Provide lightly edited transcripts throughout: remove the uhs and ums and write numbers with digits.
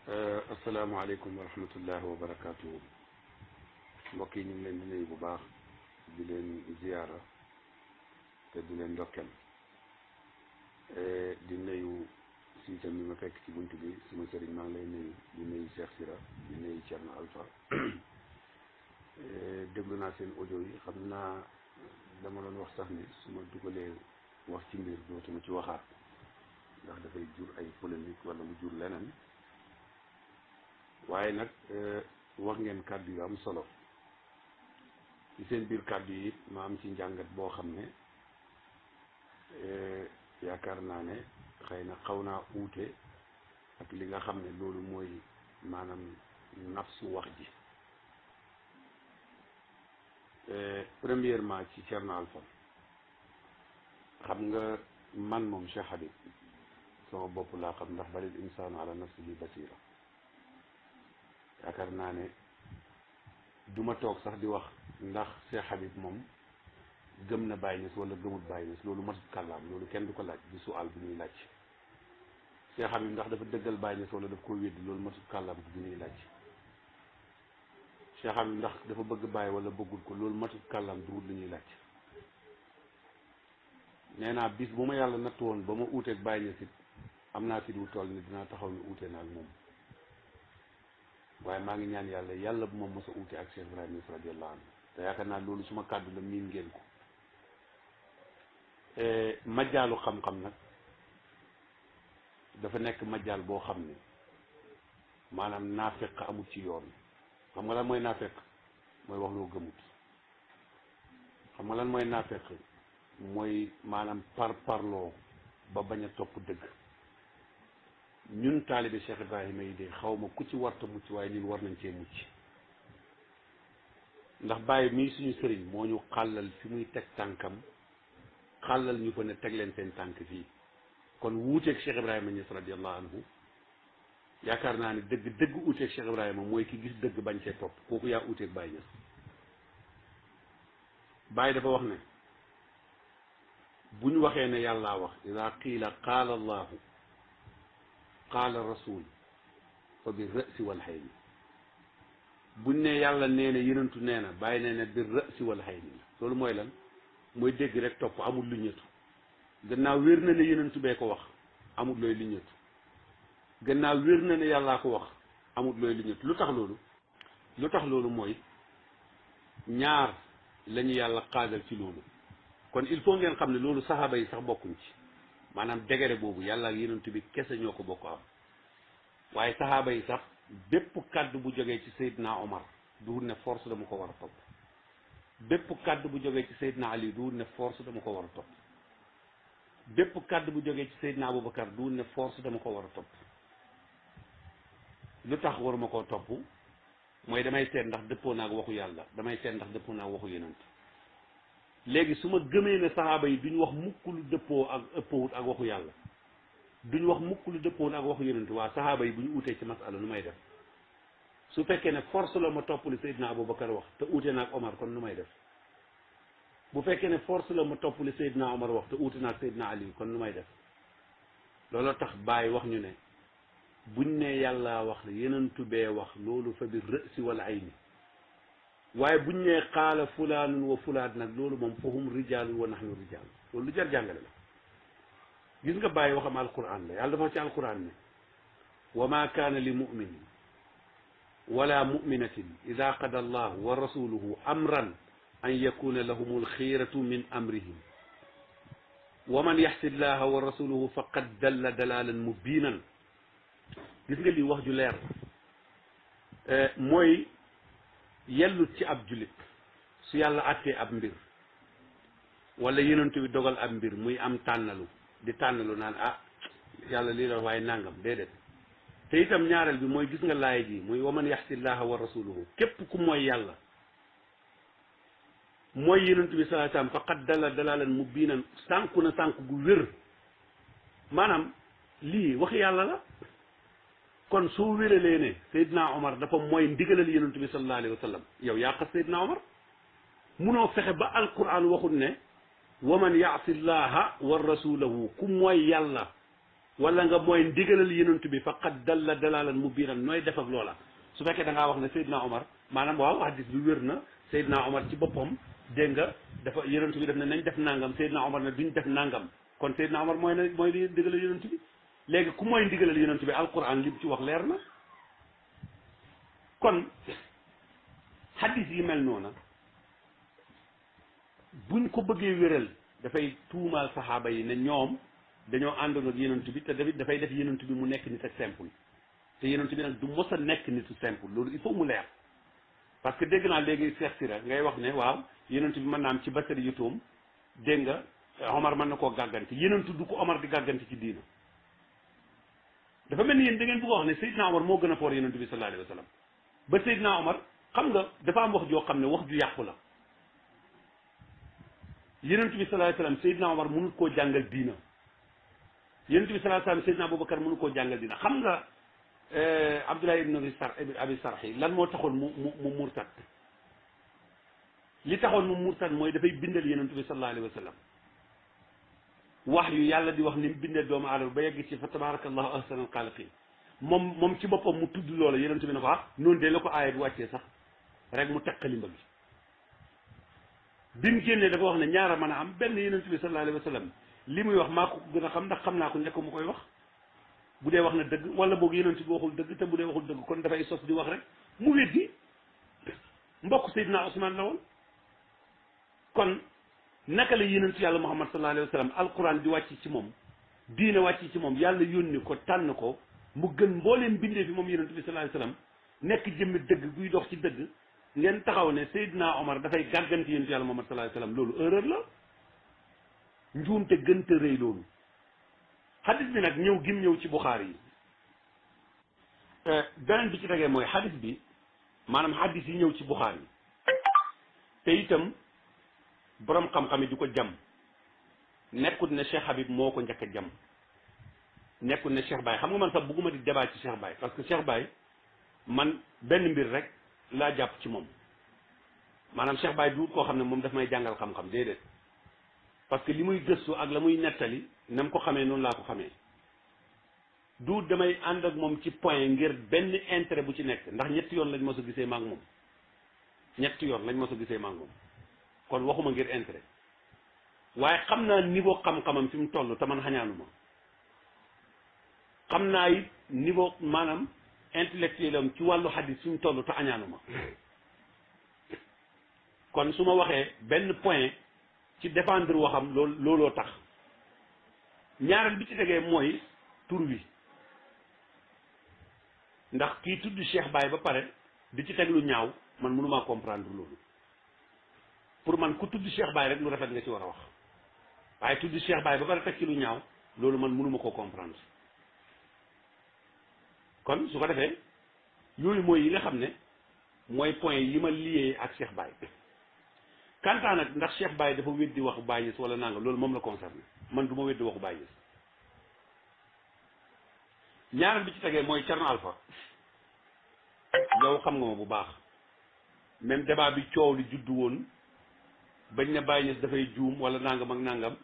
asalaamaaleykum wa rahmatullahi wa barakaatu. mbokk yi ñu ngi leen di nuyu bu baax di leen ziyaara te di leen ndokkeel di nuyu si itam mi ma fekk ci bunt bi suma sëriñ maa ngi lay nuyu di nuyu Cheikh Sira di nuyu Thierno Alpha déglu naa seen audio yi xam naa dama doon wax sax ni su ma dugalee wax ci mbir dootuma ci waxaat ndax dafay jur ay polémique wala mu jur leneen waaye nag wax ngeen kàddu yu am solo ci seen biir kàddu yi ma am ci njàngat boo xam ne yaakaar naa ne xëy na xaw naa uute ak li nga xam ne loolu mooy maanaam nafsu wax ji. Premièrement ci Thierno Alpha xam nga man moom Cheikh Habib sama bopp laa xam ndax balil insaanu ala nafsihi basira yaakaar naa ne duma toog sax di wax ndax Cheikh Habib moom gëm na Baye Niass wala gëmut Baye Niass loolu matut kàllaam loolu kenn du ko laaj di sual bi ñuy laaj Cheikh Habib ndax dafa dëggal Baye Niass wala daf ko weddi loolu matut kàllaam bi ñuy laaj Cheikh Habib ndax dafa bëgg Baye wala bëggul ko loolu matut kàllaam duwut li ñuy laaj nee naa bis bu ma yàlla nattu woon ba ma uuteeg Baye Niass it am naa fi du toll ni dinaa taxaw ni uute naa ak moom waaye maa ngi ñaan yàlla bu ma mos a uute ak Cheikh Ibrahima Niass radiyallahu anhu te yaakaar naa loolu suma kàddu la miin ngeen ko majjaalu xam-xam nag dafa nekk majjaal boo xam ne maanaam naafeq amut ci yoon xam nga lan mooy naafeq mooy wax loo gëmut xam nga lan mooy naafeq mooy maanaam parloo ba bañ a topp dëgg ñun taalibe Cheikh Ibrahima yi de xaw ma ku ci warta mucc waaye ñun war nañ cee mucc ndax Baye mii suñu sëriñ moo ñu xàllal fi muy teg tànkam xàllal ñu ko ne teg leen seen tànk fii kon wuuteeg Cheikh Ibrahima Niass radiyallahu anhu yaakaar naa ne dëgg uuteeg Cheikh Ibrahima mooy ki gis dëgg bañ cee topp kooku yaa uuteeg Baye Niass Baye dafa wax ne bu ñu waxee ne yàllaa wax ida qiila qaala allahu qaala rasul fa bi rësi wal xayni buñ ne yàlla nee na yenentu nee na Baye nee na bi rësi wal xayni loolu mooy lan mooy dégg rek topp amul lu ñëtu gannaaw wér na ne yenentu bee ko wax amul looy lu ñëtu gannaaw wér na ne yàllaa ko wax amul looy lu ñëtu lu tax loolu mooy ñaar la ñu yàlla xaajal ci loolu kon il faut ngeen xam ne loolu saxaaba yi sax bokkuñ ci maanaam degere boobu yàlla ak yenentu bi kese ñoo ko bokk am waaye saxaaba yi sax bépp kàddu bu jógee ci Seydina Omar duwut ne force dama ko war a topp bépp kàddu bu jógee ci Seydina Ali duwut ne force dama ko war a topp bépp kàddu bu jógee ci Seydina Aboubacar duwut ne force dama ko war a topp lu tax waruma koo topp mooy damay seet ndax dëppoo naag waxu yàlla damay seet ndax dëppoo naag waxu yenent léegi su ma gëmee ne saxaaba yi duñ wax mukk lu dëppoo ak ëppoowut ak waxu yàlla duñ wax mukk lu dëppoowut ak waxu yenent waa saxaaba yi bu ñu uutee ci masala nu may def su fekkee ne force la ma topp li Seydina Aboubacar wax te uute naag Omar kon nu may def bu fekkee ne force la ma topp li Seydina Omar wax te uute naag Seydina Ali kon nu may def looloo tax Baye wax ñu ne buñ ne yàlla wax yenentu bee wax loolu fa bi rësi wala ayni waaye buñ ne qaala fulaanun wa fulaan nag loolu moom fahum rijaalun wa nahnu rijaal loolu lu jar jàngale la gis nga Baye waxam alquran la yàlla dafa ci alquran ne wa ma kaana li muminin wala muminatin ida qada allahu wa rasuluhu amran an yakuna lahum alxiyaratu min amrihim wa man yaxsi llaha wa rasuluhu faqad dalla dalalan mubinan gis nga lii wax ju leer la mooy yellut ci ab julit su yàlla attee ab mbir wala yenentu bi dogal ab mbir muy am tànnalu di tànnalu naan ah yàlla lii la waaye nangam déedéet te itam ñaareel bi mooy gis nga laay ji muy waman yaxsi llaha wa rasuluhu képp ku mooy yàlla mooy yenentu bi sallallahu alayhi wasallam faqad dala dalalan mubinan sànku na sànku gu wér maanaam lii wax yàlla la kon soo wéralee ne Seydina Omar dafa mooy ndigalal yenentu bi sallallahu alayhi wa sallam yow yaa xas Seydina Omar munoo fexe ba alquran waxut ne wa man yaasi llaha wa rasulahu ku mooy yàlla wala nga mooy ndigalal yonent bi faqad dalla dalalan mubinan nooy def ak loola su fekkee da ngaa wax ne Seydina Omar maanaam waaw hadis bi wér na Seydina Omar ci boppam dégg nga dafa yonent bi def ne nañ def nangam Seydina Omar ne duñ def nangam kon Seydina Omar mooy ne mooy ndigalal yonent bi léegi ku mooy ndigalal yonent bi alquran li mu ci wax leer na kon hadis yi mel noona buñ ko bëggee wéral dafay tuumaal saxaaba yi ne ñoom dañoo àndoon ak yonent bi te dafay def yonent bi mu nekk nit ak simple te yonent bi nag du mos a nekk nitu simple loolu il faut mu leer parce que dégg naa léegi Cheikh Sira ngay wax ne waaw yonent bi mën naa am ci basari yutuum dégg nga Omar mën na koo gàggante yonent du ko Omar di gàggante ci diina dafa mel ni yéen da ngeen bëgg a wax ne Seydina Omar moo gën a foor yonent bi sallallahu alayhi wa sallam ba Seydina Omar xam nga dafa am wax joo xam ne wax ju yàqu la yonent bi sallallahu alayhi wa sallam Seydina Omar mënul koo jàngal diina yonent bi sallallahu alayhi wa sallam Seydina Aboubacar mënu koo jàngal diina xam nga Abdullah ibn Abi Sarhi lan moo taxoon mu murtad li taxoon mu murtad mooy dafay bindal yonent bi sallallahu alayhi wa sallam wax yu yàlla di wax ni mu bindee doomu aadama ba yegg ci fa tabarakallahu ahsanal xaaliqiin moom ci boppam mu tudd loola yonent bi ne ko noonu de la ko aaya bi wàccee sax rek mu teqali mbag bi mu génnee dafa wax ne ñaara mën a am benn yonent bi sallallahu alayhi wa sallam li muy wax maa ko gën a xam ndax xam naa ko nekk mu koy wax bu dee wax na dëgg wala boog yonent bi waxul dëgg te bu dee waxul dëgg kon dafay sos di wax rek mu weddi mbokk Seydina Ousmane la woon kon naka la yonent yàlla Muhammad sallallahu alayhi wa sallam alquran di wàcc ci moom diine wàcc ci moom yàlla yónni ko tànn ko mu gën mbooleem bindee fi moom yonent bi sallallahu alayhi wa sallam nekk jëmmi dëgg buy dox ci dëgg ngeen taxaw ne Seydina Omar dafay gàgganti yonent yàlla Muhammad sallallahu alayhi wa sallam loolu erreur la njuumte gënta rëy loolu xadis bi nag ñëw gim ñëw ci Buxaari yi beneen bi ci tegee mooy xadis bi maanaam xadis yi ñëw ci Buxaari yi te itam borom xam-xam yi di ko jam nekkut ne Cheikh Habib moo ko njëkk a jam nekkut ne Cheikh Baye xam nga man sax bugguma di débat ci Cheikh Baye parce que Cheikh Baye man benn mbir rek laa jàpp ci moom maanaam Cheikh Baye duut koo xam ne moom daf may jàngal xam-xam déedéet parce que li muy gëstu ak la muy nettali na mu ko xamee noonu laa ko xamee duut damay ànd ak moom ci point ngir benn intérêt bu ci nekk ndax ñetti yoon lañ mos a gisee maak moom ñetti yoon lañ mos a gisee maak moom kon waxuma ngir intérêt waaye xam naa niveau xam-xamam fi mu toll te man xañaanuma xam naa it niveau maanaam intellectuel am ci wàllu xadis fi mu toll te añaanuma kon su ma waxee benn point ci défendre waxam looloo tax ñaareel bi ci tegee mooy tur wi ndax kii tudd Cheikh Baye ba pare di ci teg lu ñaaw man mënumaa comprendre loolu pour man ku tudd Cheikh Baye rek lu rafet nga ci war a wax waaye tudd Cheikh Baye ba pare teg ci lu ñaaw loolu man mënuma koo comprendre kon su ko defee yooyu mooy yi nga xam ne mooy point yi ma lié ak Cheikh Baye kantaa nag ndax Cheikh Baye dafa weddi waxu Baye Niass wala nanga loolu moom la concerné man du ma weddi waxu Baye Niass ñaareel bi ci tegee mooy Thierno Alpha yow xam nga ma bu baax même débat bi coow li juddu woon bañ ne Baye Niass dafay juum wala nangam ak nangam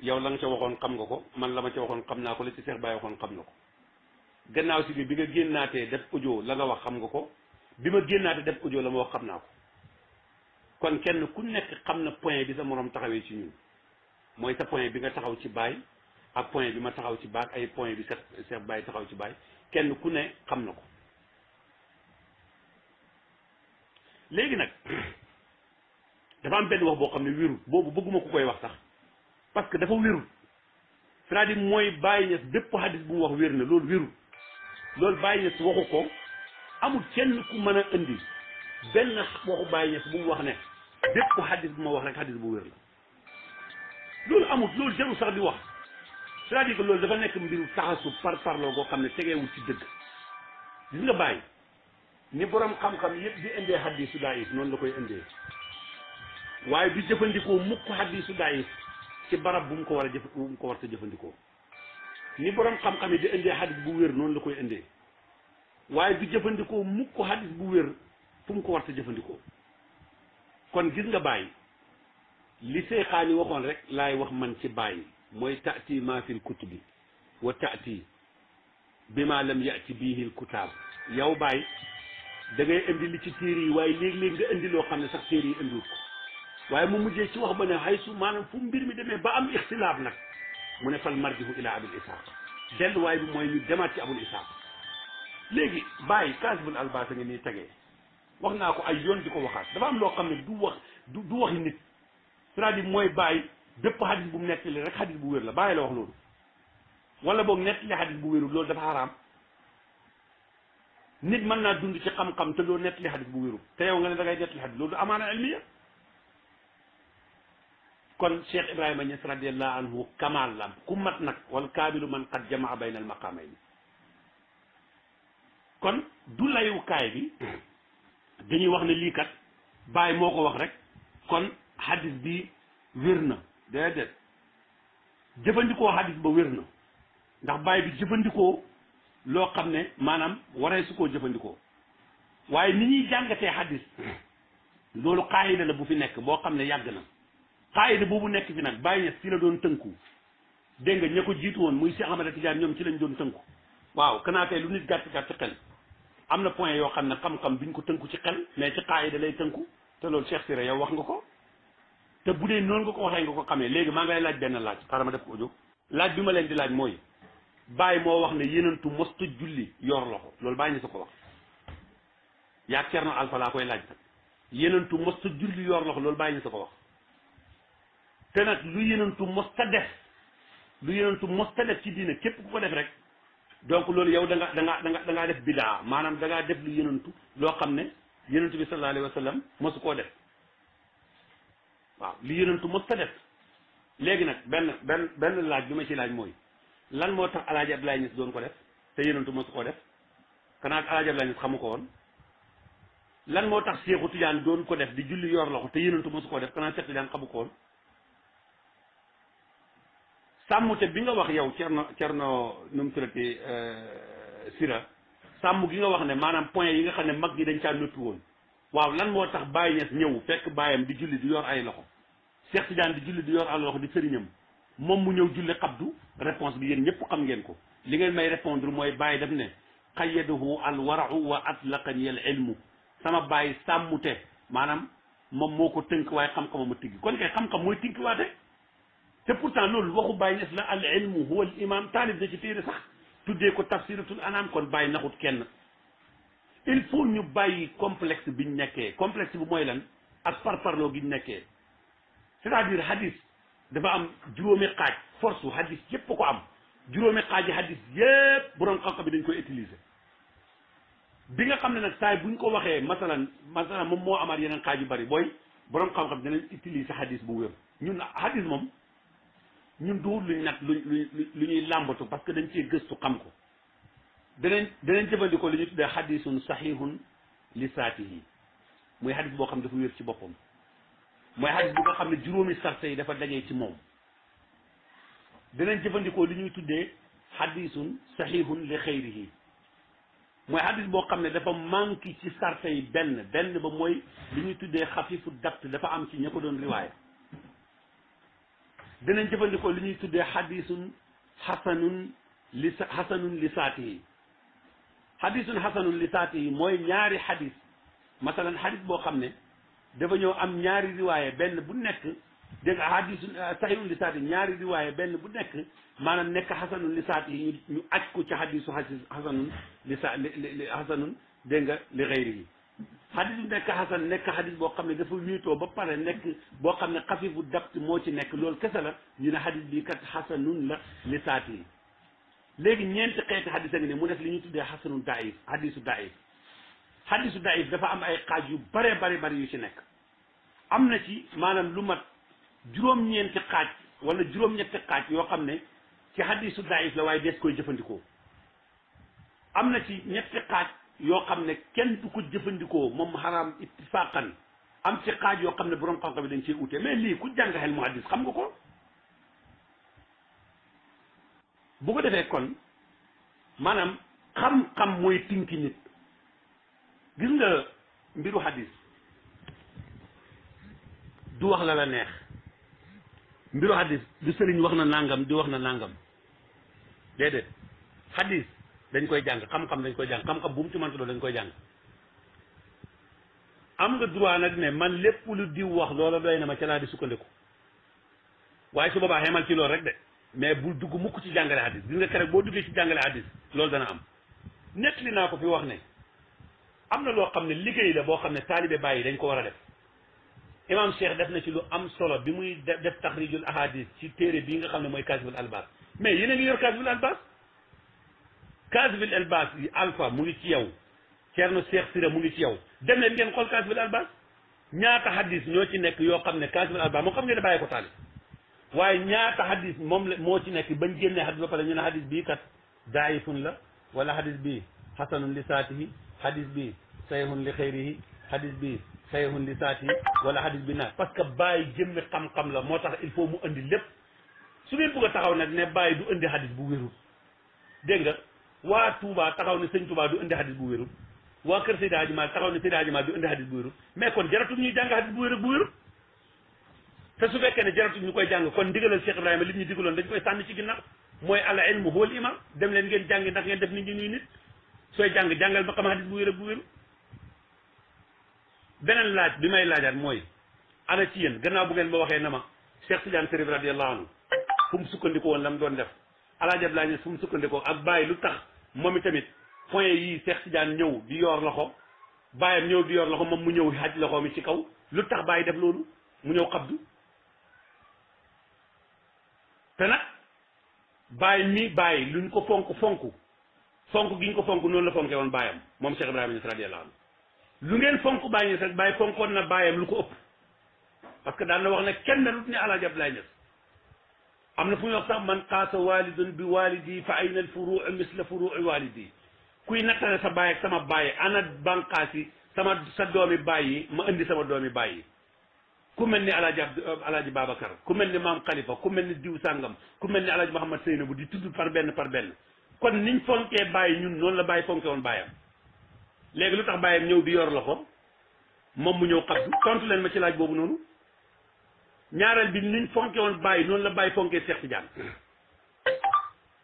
yow la nga ca waxoon xam nga ko man la ma ca waxoon xam naa ko la ci Cheikh Baye waxoon xam na ko gannaaw si bi nga génnaatee def audio la nga wax xam nga ko bi ma génnaatee def audio la ma wax xam naa ko kon kenn ku nekk xam na point bi sa morom taxawee ci ñun mooy sa point bi nga taxaw ci Baye ak point bi ma taxaw ci Baye ay point bi Cheikh Baye taxaw ci Baye kenn ku ne xam na ko léegi nag dafa am benn wax boo xam ne wérul boobu bëgguma ku koy wax sax parce que dafa wérul c'est-à-dire mooy Baye Niass bépp hadis bu mu wax wér na loolu wérul loolu Baye Niass waxu ko amul kenn ku mën a indi benn waxu Baye Niass bu mu wax ne bépp hadis bu ma wax rek hadis bu wér la loolu amul loolu jarul sax di wax c'est-à-dire que loolu dafa nekk mbiru taxasu par parloo goo xam ne tegeewul ci dëgg gis nga Baye ni borom xam-xam yëpp di indee hadisu daif noonu la koy indee waaye du jëfandikoo mukk hadisu daif ci barab bu mu ko war a bu mu ko war a jëfandikoo ni borom xam-xam yi di indee hadis bu wér noonu la koy indee waaye du jëfandikoo mukk hadis bu wér fu mu ko war a jëfandikoo kon gis nga Baye li Seyxaani waxoon rek laay wax man ci Baye mooy taati ma fil kutubi wa taati bima lam yati bihi alkutab yow bàyyi da ngay indi li ci téere yi waaye léeg-léeg nga indi loo xam ne sax téere yi indiwut ko waaye mu mujjee ci wax ba ne xay su maanaam fu mbir mi demee ba am ixtilaaf nag mu ne fal marjihu ila abul isaaq delluwaay bi mooy ñu demaat ci abul isaaq léegi bàyyi kaasibul albaas a ngi nii tegee wax naa ko ay yoon di ko waxaat dafa am loo xam ne du waxi nit c'est-à-dire mooy bàyyi bépp xadis bu mu nettali rek xadis bu wér la bàyyi la wax loolu wala boog nettali xadis bu wérul loolu dafa xaraam nit mën naa dund ci xam-xam te doo nettali xadis bu wérul te yow nga ne da ngay nettali xadis loolu du amaana ilmiya kon Cheikh Ibrahima Niass radiallahu anhu kamal la ku mat nag wal kaamilu man qad jamaa bayna al maqamayni kon du layukaay bi dañuy wax ne lii kat bàyyi moo ko wax rek kon hadis bi wér na déedéet jëfandikoo hadis ba wér na ndax bàyyi bi jëfandikoo loo xam ne maanaam waree su koo jëfandikoo waaye ni ñuy jàngatee hadis loolu qaayida la bu fi nekk boo xam ne yàgg na qaayida boobu nekk fi nag bàyyi ñes ci la doon tënku dégg nga ña ko jiitu woon muy Cheikh Ahmada Tidiane ñoom ci lañ doon tënku waaw kanaatee lu nit gàtt gàtt xel am na point yoo xam ne xam-xam duñ ko tënku ci xel mais ci qaayida lay tënku te loolu Cheikh Siré yow wax nga ko te bu dee noonu nga ko waxee nga ko xamee léegi maa ngay laaj benn laaj xaaral ma def ko audio laaj bi ma leen di laaj mooy Baye moo wax ne yenentu mosta julli yor loxo loolu bàyyi ñu sa ko wax yaa Cerno Alpha laa koy laaj nag yenentu mosta julli yor loxo loolu bàyyi ñu sa ko wax te nag lu yenentu mosta def ci diine képp ku ko def rek donc loolu yow da ngaa def bidaa maanaam da ngaa def lu yenentu loo xam ne yenentu bi sallallahu alayhi wa sallam mosu koo def waaw li yenentu mosta def léegi nag benn laaj bi ma ci laaj mooy lan moo tax alaaji Abdoulaye Niass doon ko def te yenentu mosu koo def kanaa alaaji Abdoulaye Niass xamu ko woon lan moo tax Seexu Tijaan doon ko def di julli yor loxo te yenentu mosu koo def kanaa Seexu Tijaan xamu ko woon sàmmute bi nga wax yow cerno nu mu tuddati Sira sàmm gi nga wax ne maanaam point yi nga xam ne mag ñi dañ caa noppi woon waaw lan moo tax Baye Niass ñëw fekk baayam di julli di yor ay loxo Cheikh Tidiane di julli di yor ay loxo di sëriñam moom mu ñëw julli xabdu réponse bi yéen ñëpp xam ngeen ko li ngeen may répondre mooy Baye def ne xayyadahu al warau wa atlaqani al ilmu sama Baye sàmmute maanaam moom moo ko tënk waaye xam-xamam a tiggi kon kay xam-xam mooy tinki waate te pourtant loolu waxu Baye Niass la al ilmu huwa al imam taalib da ci téere sax tuddee ko tafsiratul anam kon Baye naxut kenn il faut ñu bàyyi complexe biñ nekkee complexe bi mooy lan ak parparloo giñ nekkee c'est-à-dire hadis dafa am juróomi xaaj force hadis yépp ko am juróomi xaaji hadis yépp borom xam-xam bi dañ koy utiliser bi nga xam ne nag saay buñ ko waxee masalan moom moo amaat yeneen xaaj yu bari booy borom xam-xam dinañ utiliser hadis bu wér ñun hadis moom ñun duwul luñ nag lu ñuy làmbatu parce que dañ cee gëstu xam ko danañ jëfandikoo li ñuy tuddee hadisun sahihun li saatihi muy hadis boo xam dafa wér ci boppam mooy hadis bu nga xam ne juróomi sarte yi dafa dajee ci moom danañ jëfandikoo li ñuy tuddee hadisun sahihun li xayrihi mooy hadis boo xam ne dafa manqué ci sarte yi benn ba mooy li ñuy tuddee xafifu dapt dafa am ci ña ko doon riwaaya danañ jëfandikoo li ñuy tuddee hadisun hasanun li saatihi hadisun hasanun li saatihi mooy ñaari hadis masalan hadis boo xam ne dafa ñëw am ñaari riwaaye benn bu nekk dégg nga hadisun sahihun li saatihi ñaari riwaaye benn bu nekk maanaam nekk hasanun li saatihi ñu aj ko ci hadisu hasanun hasanun dégg nga li xayrihi hadis bu nekk hasan nekk hadis boo xam ne dafa wéetoo ba pare nekk boo xam ne xafifu dapt moo ci nekk loolu kese la ñu ne hadis bii kat hasanun la li saatihi léegi ñeenti xeeti hadis a ngi ne mu def li ñuy tuddee hasanun daif hadisu daif dafa am ay xaaj yu bare bari yu ci nekk am na ci maanaam lu mat juróom-ñeenti xaaj wala juróom-ñetti xaaj yoo xam ne ci hadisu daif la waaye des koy jëfandikoo am na ci ñetti xaaj yoo xam ne kenn du ko jëfandikoo moom xaraam ittifaqan am ci xaaj yoo xam ne borom xam-xam bi dañ cee ute mais lii ku jàng xel mu hadis xam nga ko bu ko defee kon maanaam xam-xam mooy tinki nit gis nga mbiru hadis du wax la neex mbiru hadis du sëriñ wax na nangam di wax na nangam déedéet hadis dañ koy jàng xam-xam dañ koy jàng xam-xam bu mu ci mënta doon dañ koy jàng am nga droit nag ne man lépp lu diw wax loola doy na ma ca laa di sukkandiku waaye su boobaa xemal ci loolu rek de mais bul dugg mukk ci jàngale hadis gis nga keroog boo duggee ci jàngale hadis loolu dana am nettali naa ko fi wax ne am na loo xam ne liggéey la boo xam ne taalibe bàyyi dañ ko war a def imam Cheikh def na ci lu am solo bi muy def taxrijul ahadis ci téere bii nga xam ne mooy Kaasiful Albaas mais yéen a ngi yor Kaasiful Albaas Kaasiful Albaas yi alpha mu ngi ci yow Ceerno Cheikh Sira mu ngi ci yow dem leen ngeen xool Kaasiful Albaas ñaata hadis ñoo ci nekk yoo xam ne Kaasiful Albaas moom xam ngeen ne bàyyi ko taalif waaye ñaata hadis moom la moo ci nekk bañ génnee hadis ba pare ñu ne hadis bii kat daayifun la wala hadis bii hasanun li saatihi hadis bii sayhun li xayrihi hadis bii sayhun li saatihi wala hadis bi naat parce que bàyyi jëmmi xam-xam la moo tax il faut mu indi lépp su ngeen bëgg a taxaw nag ne bàyyi du indi hadis bu wérul dégg nga waa Touba taxaw ne sëñ Touba du indi hadis bu wérul waa kër Seydi Hadji Malick taxaw ne Seydi Hadji Malick du indi hadis bu wérul mais kon jaratul ñuy jàng hadis bu wérul te su fekkee ne jaratul ñu koy jàng kon ndigalal Cheikh Ibrahima li ñu digaloon dañ koy sànni ci ginnaaw mooy al ilmu huwal imam dem leen ngeen jàngi ndax ngeen def nit ñi ñuy nit sooy jàng jàngal ba xam hadis bu wér ak bu wéru beneen laaj bi may laajaat mooy ana ci yéen gannaaw bu ngeen ba waxee na ma Cheikh Tidiane Chérif radiyallahu anhu fu mu sukkandikoo woon la mu doon def Alaaji Abdoulaye Niass fu mu sukkandikoo ak bàyyi lu tax moom itamit point yii Cheikh Tidiane ñëw di yor loxo bàyyam ñëw di yor loxo moom mu ñëw xaj loxo mi ci kaw lu tax bàyyi def loolu mu ñëw xabdu te nag bàyyi mi bàyyi luñ ko fonk gi ñu ko fonk noonu la fonkee woon bàyyam moom Cheikh Ibrahima Niass radiyallahu anhu lu ngeen fonk bàyyi Niass rek bàyyi fonkoon na bàyyam lu ko ëpp parce que daan na wax ne kenn melut ni Alaaji Abdoulaye Niass am na fu ñu wax sax man qaasa walidun bi walidi fa ayna al furuu misla furui walidi kuy nattale sa bàyyi ak sama bàyyi ana banqaas yi sa doomi bàyyi ma indi sama doomi bàyyi ku mel ni alaaji Babacar ku mel ni maam Khalifa ku mel ni diw sàngam ku mel ni alaaji Mouhamad Seynabou di tudd par benn kon niñ fonkee bàyyi ñun noonu la bàyyi fonke woon bàyyam léegi lu tax bàyyam ñëw di yor la ko moom mu ñëw xabdu tontu leen ma ci laaj boobu noonu ñaareel bi niñ fonke woon bàyyi noonu la bàyyi fonkee Cheikh Tidiane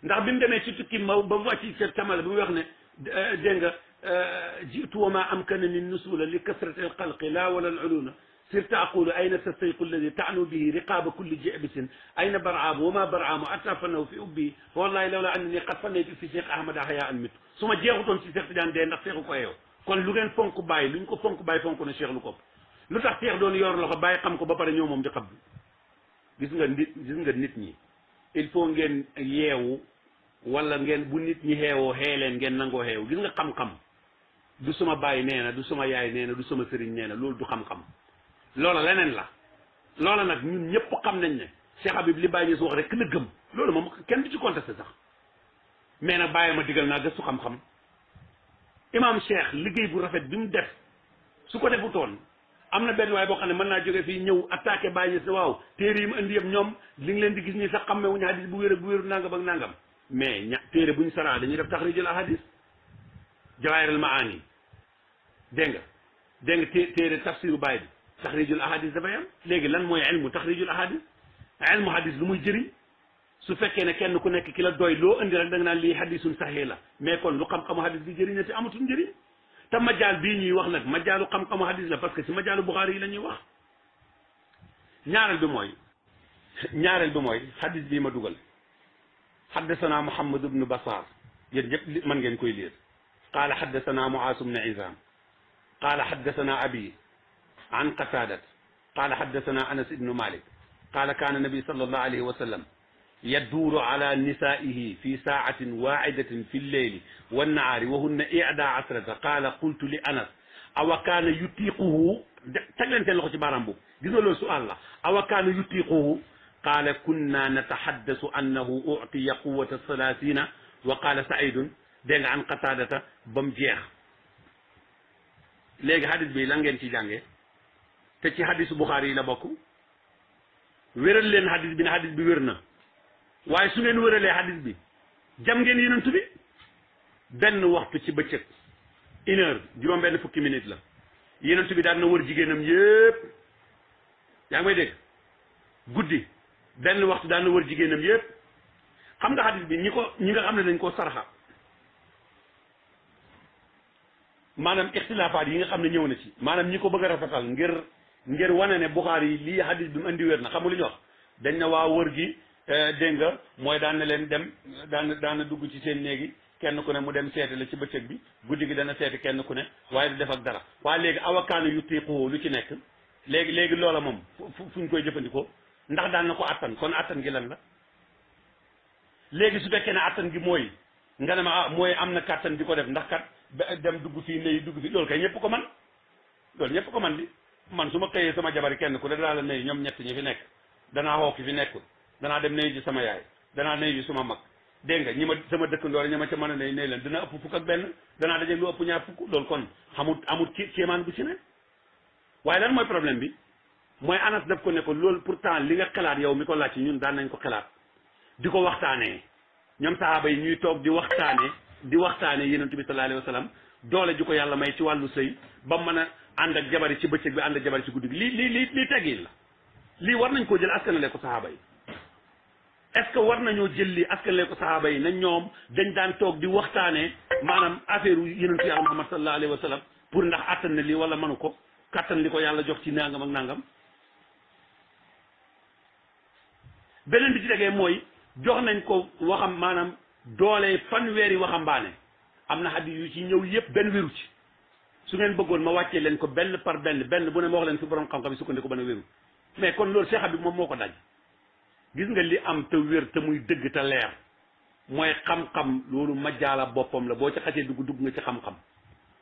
ndax bi mu demee ci tukki ma ba mu wàcc Cheikh Tamala bi mu wax ne dégg nga jiitu wa ma amkanani nusula li kasrati alxalqi laa wala aluluna sirta aqulu ayna sastayqu alladi taanu bihi riqaba kulli jibisin ayna baraamu wa ma baraamu atta fannahu fi ubbi wallahi lawla annani qad fannaytu fi Cheikh Ahmada haya an mit su ma jeexutoon ci Cheikh Tidiane dee ndax Cheikhu ko yeew kon lu ngeen fonk bàyyi luñ ko fonk bàyyi fonk na Cheikh lu ko lu tax Cheikh doon yor loxo bàyyi xam ko ba pare ñëw moom di xam gis nga nit ñi il faut ngeen yeewu wala ngeen bu nit ñi xeewoo xeeleen ngeen nangoo xeewu gis nga xam-xam du suma bàyyi nee na du suma yaay nee na du suma sëriñ nee na loolu du xam-xam loola leneen la loola nag ñun ñëpp xam nañ ne Cheikh Habib li bàyyi ñu wax rek la gëm loolu moom kenn du ci contesté sax mais nag bàyyi ma digal naa gëstu xam-xam imam Cheikh liggéey bu rafet bi mu def su ko defutoon am na benn waaye boo xam ne mën naa jóge fii ñëw attaqué bàyyi ñu si waaw téere yi mu indi yëpp ñoom li nga leen di gis nii sax xamme wuñu hadis bu wér ak bu wéru nangam ak nangam mais téere buñ saraa dañuy def taxrijul ahadis jawaahirul maani dégg nga téere tafsiru baay bi taxrijul ahadis dafay am léegi lan mooy ilmu taxrijul ahadis ilmu hadis lu muy jëriñ su fekkee ne kenn ku nekk ki la doy loo indi rek da nga naan lii hadisun sahih la mais kon lu xam-xamu hadis bi jëriñ na te amatul njëriñ te majaal bii ñuy wax nag majaalu xam-xamu hadis la parce que si majaalu Buxaari yi la ñuy wax ñaareel bi mooy hadis bii ma dugal حدثنا محمد بن بصار يجب من جن كويلير قال حدثنا معاص بن عزام قال حدثنا أبي عن قتادة قال حدثنا أنس بن مالك قال كان النبي صلى الله عليه وسلم يدور على نسائه في ساعة واحدة في الليل والنهار وهن 11 قال قلت لأنس أو كان يطيقه تجلن تلقى تبارم بو جزء له سؤال الله أو كان يطيقه قال كنا نتحدث أنه أعطي قوة 30 وقال سعيد دين عن قتادة بمجيخ léegi hadis bi lan ngeen ci jànge te ci hadisu Buxaari yi la bokk wéral leen hadis bi ne hadis bi wér na waaye su ngeen wéralee hadis bi jam ngeen yonent bi benn waxtu ci bëccëg 1 heure juróom benn fukki minute la yonent bi daan na wër jigéenam yépp yaa ngi may dégg guddi benn waxtu daan na wër jigéenam yépp xam nga xadis bi ñi nga xam ne dañ koo sarxa maanaam ixtilaafaat yi nga xam ne ñëw na ci maanaam ñi ko bëgg a rafetal ngir wane ne Buxaari yi lii xadis bi mu andi wér na xam nga lu ñu wax dañ ne waa wër gi dégg nga mooy daan na leen dem daan na dugg ci seen néegi kenn ku ne mu dem seeti la ci bëccëg bi guddi gi dana seeti kenn ku ne waaye du def ak dara waaye léegi awakaanu yu tiiqoo lu ci nekk léegi loola moom fuñ koy jëfandikoo ndax daan na ko attan kon attan gi lan la léegi su fekkee ne attan gi mooy nga ne ma mooy am na kattan di ko def ndax kat dem dugg fii néyi dugg fii loolu kay ñëpp ko man loolu ñëpp ko man di man su ma xëyee sama jabari kenn ku ne danaa la néyi ñoom ñett ñi fi nekk danaa xoo ki fi nekkul danaa dem néyi ji sama yaay danaa néyi ji suma mag dégg nga ñi ma sama dëkkandoor ñi ma ca mën a néy leen dina ëpp fukk ak benn danaa daje lu ëpp ñaar fukk loolu kon amut kéemaan bu ci ne waaye lan mooy problème bi mooy Anas daf ko ne ko loolu pourtant li nga xalaat yow mi ko laaj ci ñun daan nañ ko xalaat di ko waxtaanee ñoom sahaaba yi ñuy toog di waxtaane yonent bi sallallahu alayhi wa sallam doole ju ko yàlla may ci wàllu sëy ba mën a ànd ak jabari ci bëccëg bi ànd ak jabari ci guddi gi lii teggin la lii war nañ koo jël askanale ko sahaaba yi est-ce que war nañoo jël lii askanale ko sahaaba yi na ñoom dañ daan toog di waxtaanee maanaam affaire yonent yàlla Muhammad sallallahu alayhi wa sallam pour ndax attan na lii wala mënu ko kattan li ko yàlla jox ci nangam ak nangam beneen bi ci tegee mooy jox nañ ko waxam maanaam doole fanweeri waxambaane am na xadis yu ci ñëw yëpp benn wéru ci su ngeen bëggoon ma wàccee leen ko benn par benn bu ne ma wax leen fi borom xam-xam yi sukkandiku ba ne wéru mais kon loolu Cheikh Habib moom moo ko daj gis nga li am te wér te muy dëgg te leer mooy xam-xam loolu majaala boppam la boo ci xasee dugg nga ci xam-xam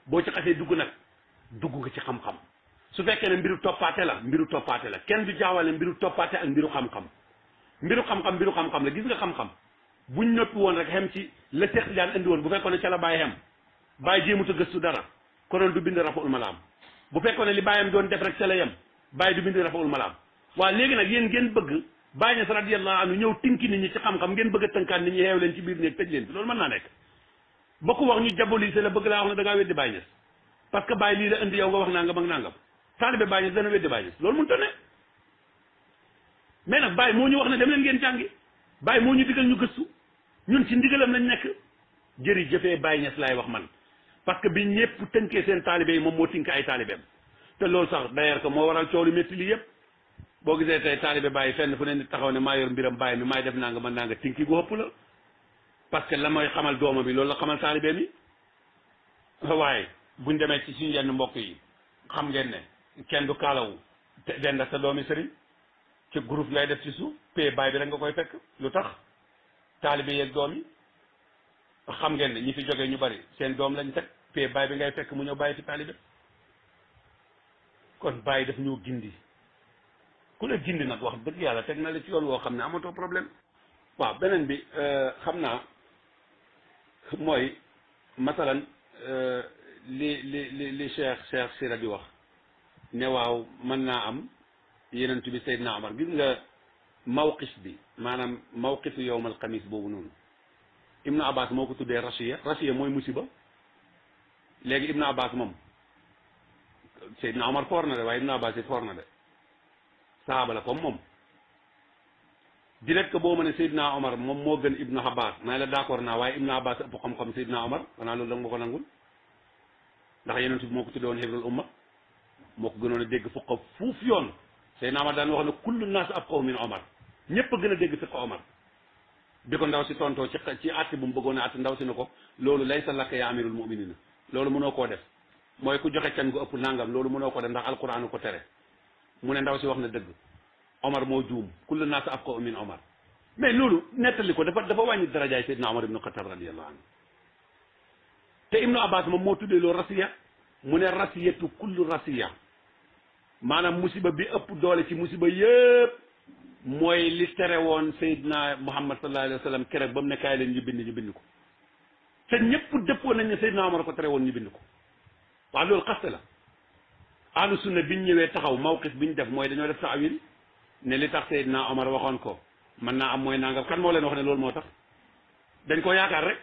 boo ci xasee dugg nag dugg nga ci xam-xam su fekkee ne mbiru toppaate la kenn du jaawale mbiru toppaate ak mbiru xam-xam mbiru xam-xam la gis nga xam-xam buñ noppi woon rek xem ci la Seex Tijaan indi woon bu fekkoon ne ca la bàyyi xem bàyyi jéemut a gëstu dara konoon du bind Rafaul Malaam bu fekkoon ne li bàyyam doon def rek ca la yem bàyyi du bind Rafaul Malaam waaw léegi nag yéen ngeen bëgg bàyyi na radiyallahu anhu ñëw tinki nit ñi ci xam-xam ngeen bëgg a tënkaat nit ñi xeew leen ci biir néeg tëj leen fi loolu mën naa nekk ba ko wax ñu jabolise la bëgg laa wax ne da ngaa weddi Baay Ñas parce que Baay lii la indi yow nga wax nangam ak nangam taalibe Baay Ñas dana weddi Baay Ñas loolu mënut a ne mais nag Baay moo ñu wax ne dem leen ngeen jàngi Baay moo ñu digal ñu gëstu ñun ci ndigalam lañ nekk jërëjëfee Baay Ñas laay wax man parce que bi ñëpp tënkee seen taalibe yi moom moo tënk ay taalibeem te loolu sax d'ailleurs que moo waral coow lu métti lii yëpp boo gisee tey taalibe Baay fenn fu ne nit taxaw ne maa yor mbiram Baay mi maay def naa nga mën naa nga tinki gu ëpp la parce que la mooy xamal dooma bi loolu la xamal taalibe mi waaye buñ demee ci suñu yenn mbokk yi xam ngeen ne kenn du kaalawu te denda sa doomi sëriñ ci groupe ngay def ci suuf pay Baay bi rek nga koy fekk lu tax taalibe yeeg doom yi xam ngeen ne ñi fi jógee ñu bari seen doom lañ teg pay Baay bi ngay fekk mu ñëw bàyyi fi taalibe kon Baay daf ñoo gindi ku la gindi nag wax dëgg yàlla teg na la ci yoon woo xam ne amatoo problème waaw beneen bi xam naa mooy masalan li Cheikh Sira di wax ne waaw mën naa am yenent bi Seydina Omar gis nga mawqif bi maanaam mawqifu yowmal xamis boobu noonu Ibnu Abbas moo ko tuddee rashiya mooy musiba léegi Ibnu Abbas moom Seydina Omar foor na de waaye Ibnu Abbas it foor na de sahaaba la comme moom direct que boo ma ne Seydina Omar moom moo gën Ibnu Abbas maa la d'accord naa waaye Ibnu Abbas ëpp xam-xam Seydina Omar xanaa loolu da nga ma ko nangul ndax yeneen bi moo ko tuddee woon hibrul umma moo ko gënoon a dégg fuqa fuuf yoon Seydina Omar daan wax ne kullu naas afqahu min Omar ñëpp a gën a dégg fiqa Omar bi ko ndaw si tontoo ci àtte bu mu bëggoon a àtte ndaw si ne ko loolu laysa laka ya amirul muminina loolu mënoo koo def mooy ku joxe can gu ëpp nangam loolu mënoo koo def ndax alquran ko tere mu ne ndaw si wax na dëgg Omar moo juum kullu naas afqahu min Omar mais loolu nettali ko dafa wàññi darajaay Seydina Omar ibnu Xattaab radiyallahu anhu te Ibnu Abbas moom moo tuddee loolu rasiya mu ne rasiyatu kullu rasiya maanaam musiba bi ëpp doole ci musiba yëpp mooy li tere woon Seydina Muhammad sallallahu alayhi wa sallam keroog ba mu ne kaay leen ñu bind ko te ñëpp dëppoo nañ ne Seydina Omar ko tere woon ñu bind ko waaw loolu xaste la ahlu sunna biñ ñëwee taxaw mawqif biñ def mooy dañoo def taawil ne li tax Seydina Omar waxoon ko mën naa am mooy nangam kan moo leen wax ne loolu moo tax dañ ko yaakaar rek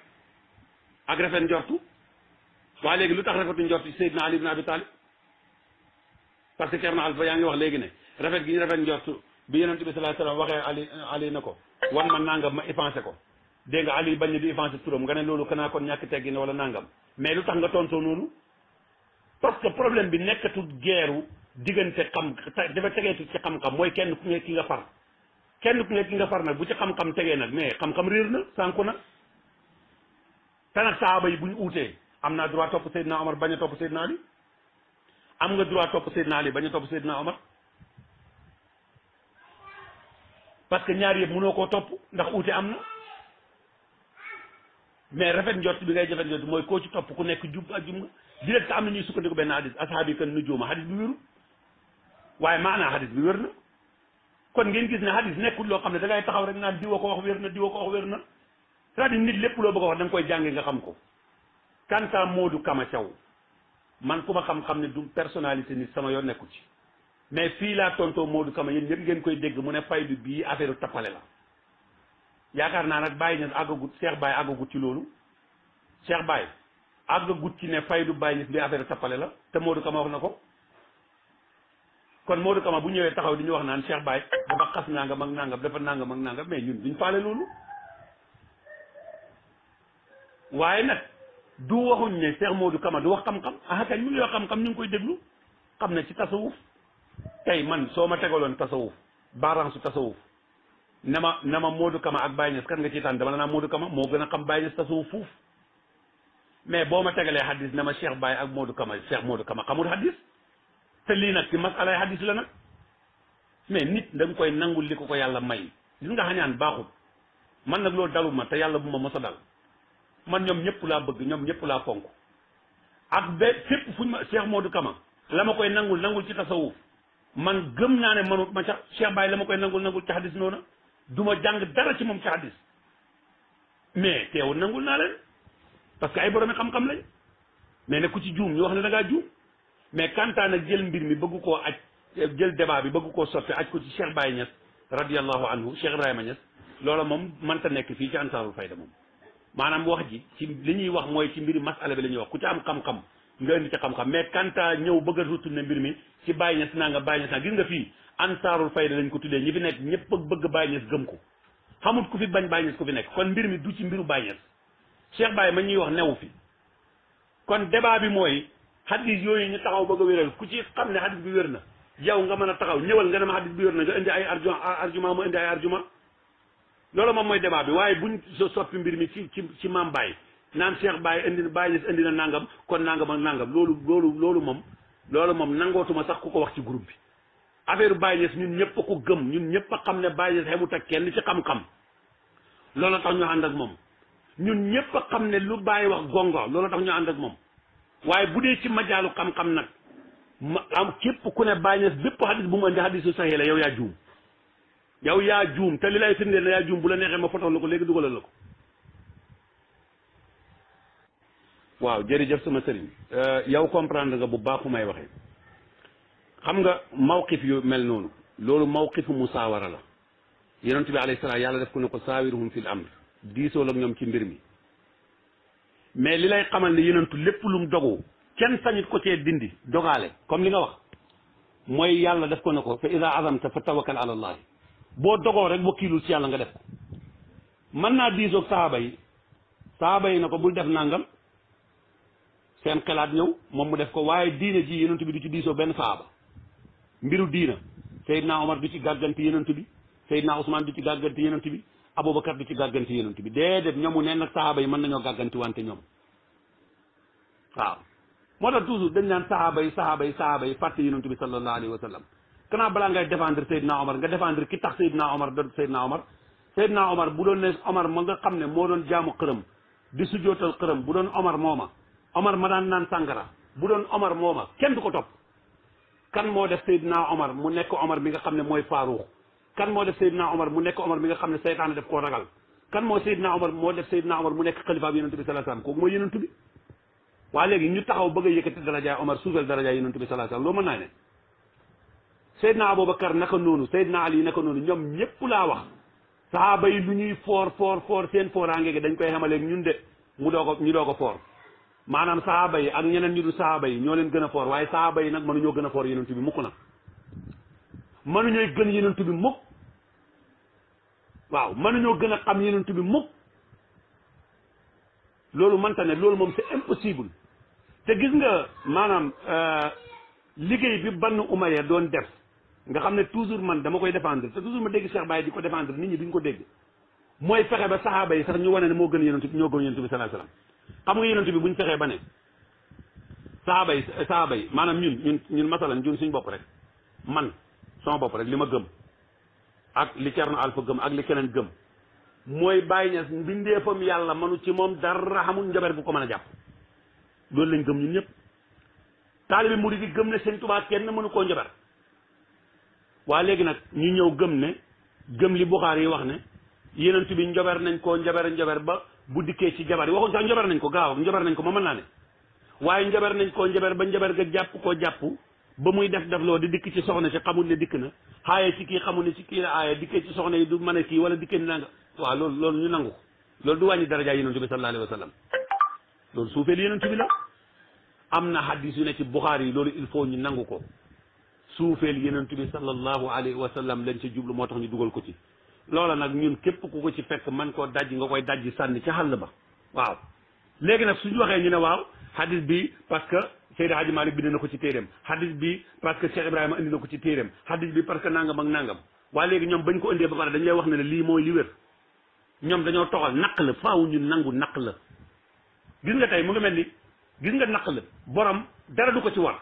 ak rafet njortu waaye léegi lu tax rafetu njortu ci Seydina Ali ibn Abi Talib parce que Thierno Alpha yaa ngi wax léegi ne rafet gi ñu rafet njortu bi yonent bi sallallahu alayhi wasallam waxee Ali na ko wan ma nangam ma épensé ko dégg nga Ali bañ di avancé turam nga ne loolu kanaa kon ñàkk teggin wala nangam mais lu tax nga tontoo noonu parce que problème bi nekkatul geeru diggante xam dafa tegeetu ci xam-xam mooy kenn ku ne ki nga far kenn ku ne ki nga far nag bu ci xam-xam tegee nag mais xam-xam réer na sànku na te nag saaba yi bu ñu uutee am naa droit topp Seydina Omar bañ a topp Seydina Ali am nga droit topp Seydina Ali bañ a topp Seydina Omar parce que ñaar yëpp mënoo koo topp ndax uute am na mais rafet njort bi ngay jafet njort mooy koo ci topp ku nekk jub ak jum nga direct am na ñuy sukkandiku benn hadis ashaab yi kan nujuuma hadis bi wéru waaye maanaa hadis bi wér na kon ngeen gis ne hadis nekkul loo xam ne da ngay taxaw rek naan diwa ko wax wér na diwa ko wax wér na c'est-à-dire nit lépp loo bëgg a wax da nga koy jànge nga xam ko kanta Modou Kama Thiaw man ku ma xam-xam ne du personnalité nit sama yoon nekku ci mais fii laa tontoo Modou Kama yéen ñëpp ngeen koy dégg mu ne faydu bii affaire tappale la yaakaar naa nag Baye Niass àggagut Cheikh Baye àggagut ci loolu Cheikh Baye àggagut ci ne faydu Baye Niass bi affaire tappale la te Modou Kama wax na ko kon Modou Kama bu ñëwee taxaw di ñu wax naan Cheikh Baye dafa xas nangam ak nangam dafa nangam ak nangam mais ñun duñ faale loolu waaye nag du waxuñ ne Cheikh Modou Kama du wax xam-xam ah kañ mu ngi wax xam-xam ñu ngi koy déglu xam ne ci tasawuf tey man soo ma tegaloon tasawuf baransu tasawuf ne ma Modou Kama ak Baye Niass kan nga ciy tànn dama la naa Modou Kama moo gën a xam Baye Niass tasawuf fuuf mais boo ma tegalee hadis ne ma Cheikh Baye ak Modou Kama Cheikh Modou Kama xamul hadis te lii nag ci masalay hadis la nag mais nit da nga koy nangul li ko yàlla may gis nga xañaan baaxul man nag loolu dalul ma te yàlla bu ma mos a dal man ñoom ñëpp laa bëgg ñoom ñëpp laa fonk ak ba fépp fuñ ma Cheikh Modou Kama la ma koy nangul ci tasawuf man gëm naa ne manut ma ca Cheikh Baye la ma koy nangul ci hadis noona du ma jàng dara ci moom ci hadis mais teewul nangul naa leen parce que ay boromi xam-xam lañ mais ne ku ci juum ñu wax ne da ngaa juum mais kantaan ak jël mbir mi bëgg koo aj jël débat bi bëgg koo sotti aj ko ci Cheikh Baye Niass radiyallahu anhu Cheikh Ibrahima Niass loola moom mënta nekk fii ci Ansaarul Fayda moom maanaam wax ji ci li ñuy wax mooy ci mbiri masala bi la ñuy wax ku ci am xam-xam nga indi ci xam-xam mais kanta ñëw bëgg a retourner mbir mi ci Baye Niass naa nga Baye Niass naa gis nga fii Ansaarul Fayda lañ ko tuddee ñi fi nekk ñëpp bëgg Baye Niass gëm ko xamut ku fi bañ Baye Niass ku fi nekk kon mbir mi du ci mbiru Baye Niass Cheikh Baye ma ñuy wax newu fi kon débat bi mooy hadis yooyu ñu taxaw bëgg a wéral ku ci xam ne hadis bi wér na yow nga mën a taxaw ñëwal nga ne ma hadis bi wér na nga indi ay argument ma indi ay argument loolu moom mooy débat bi waaye buñ soppi mbir mi ci maam Baye naan Cheikh Baye indi Baye Niass indi na nangam kon nangam ak nangam loolu moom nangootuma sax ku ko wax ci groupe bi affaire Baye Niass ñun ñëpp a ko gëm ñun ñëpp a xam ne Baye Niass xemut ak kenn ci xam-xam loolu tax ñu ànd ak moom ñun ñëpp a xam ne lu Baye wax gongo loolu tax ñu ànd ak moom waaye bu dee ci majaalu xam-xam nag ma am képp ku ne Baye Niass bépp hadis bu mu indi hadisu sahih la yow yaa juum te li lay firndeel ne yaa juum bu la neexee ma fotoon la ko léegi dugalal la ko waaw jërëjëf sama sëriñ yow comprendre nga bu baax fu may waxee xam nga mawqif yu mel noonu loolu mawqifu musaawara la yonent bi alayhi salaam yàlla def ko ne ko saawiruhum fil amr diisoo ak ñoom ci mbir mi mais li lay xamal ne yonentu lépp lu mu dogu kenn sañit ko cee dindi dogaale comme li nga wax mooy yàlla def ko ne ko fa ida azamta fa tawakkal ala allah boo dogoo rek wakiilul ci yàlla nga def ko mën naa diisoog sahaaba yi na ko bul def nangam seen xelaat ñëw moom mu def ko waaye diina ji yonent bi du ci diisoo benn sahaaba mbiru diina Seydina Omar du ci gàgganti yonent bi Seydina Ousmane du ci gàgganti yonent bi Aboubacar du ci gàgganti yonent bi déedéet ñoomu neen nag sahaaba yi mën nañoo gàgganti wante ñoom waaw moo tax toujours dañ naan sahaaba yi fàtte yonent bi sallallahu alayhi wa sallam kanaa balaa ngay défendre Seydina Omar nga défendre ki tax Seydina Omar doon Seydina Omar bu doon ne Omar ma nga xam ne moo doon jaamu xërëm di sujootal xërëm bu doon Omar mooma Omar ma daan naan sàngara bu doon Omar mooma kenn du ko topp kan moo def Seydina Omar mu nekk Omar mi nga xam ne mooy Faaruux kan moo def Seydina Omar mu nekk Omar mi nga xam ne seytaane def koo ragal kan moo Seydina Omar moo def Seydina Omar mu nekk xalifa bi yonent bi sallallahu alayhi wasallam kooku mooy yonent bi waa léegi ñu taxaw bëgg a yëkkati darajaay Omar suufel darajaay yonent bi sallallahu alayhi wasallam loo mën naa ne Seydina Aboubacar naka noonu Seydina Ali naka noonu ñoom ñëpp laa wax sahaaba yi lu ñuy foor seen fooraange gi dañ koy xamaleeg ñun de ñu doo ko foor maanaam sahaaba yi ak ñeneen ñu du sahaaba yi ñoo leen gën a foor waaye sahaaba yi nag mënuñoo gën a foor yonent bi mukk nag mënuñooy gën yonent bi mukk waaw mënuñoo gën a xam yonent bi mukk loolu mënta ne loolu moom c'est impossible te gis nga maanaam liggéey bi Banu Umayya doon def nga xam ne toujours man dama koy défendre te toujours ma dégg Cheikh Baye di ko défendre nit ñi duñ ko dégg mooy fexe ba saxaaba yi sax ñu wane ne moo gën yonent bi ñoo gën yonent bi sallallahu alayhi wasallam xam nga yonent bi buñ fexee ba ne saxaaba yi maanaam ñun masalan ñun suñ bopp rek man sama bopp rek li ma gëm ak li Cerno Alfa gëm ak li keneen gëm mooy Baye Niass mbindeefam yàlla manu ci moom dara xamul njaber bu ko mën a jàpp loolu lañ gëm ñun ñëpp taalibi murid yi gëm ne Sëñ Tuubaa kenn mënu koo njaber waa léegi nag ñu ñëw gëm li Buxaari yi wax ne yenentu bi njaber nañ koo njaber ba bu dikkee ci jabar yi waxuñ sax njaber nañ ko gaaw njaber nañ ko ma mën naa ne waaye njaber nañ koo njaber ba njaber ga jàpp ba muy def loo di dikk ci soxna si xamul ne dikk na xaaye ci kii xamul ne ci kii la aaye dikkee ci soxna yi du mën a kii wala dikkee ni nanga waaw loolu ñu nangu loolu du wàññi daraja yenentu bi sallallahu alayhi wa sallam loolu suufeel yenentu bi la am na hadis yu ne ci Buxaari yi loolu il faut ñu nangu ko suufeel yenentu bi sallallahu alayhi wa sallam lañ ci jublu moo tax ñu dugal ko ci loola nag ñun képp ku ko ci fekk man koo dajji nga koy dajji sànni ca xàll ba waaw léegi nag suñu waxee ñu ne waaw hadis bi parce que Seydi Hadji Malick bind na ko ci téeréem hadis bi parce que Cheikh Ibrahima indi na ko ci téeréem hadis bi parce que nangam ak nangam waaye léegi ñoom bañ ko indee ba pare dañ lay wax ne lii mooy li wér ñoom dañoo toxal naq la faaw ñu nangu naq la gis nga tey mu ngi mel ni gis nga naq la borom dara du ko ci war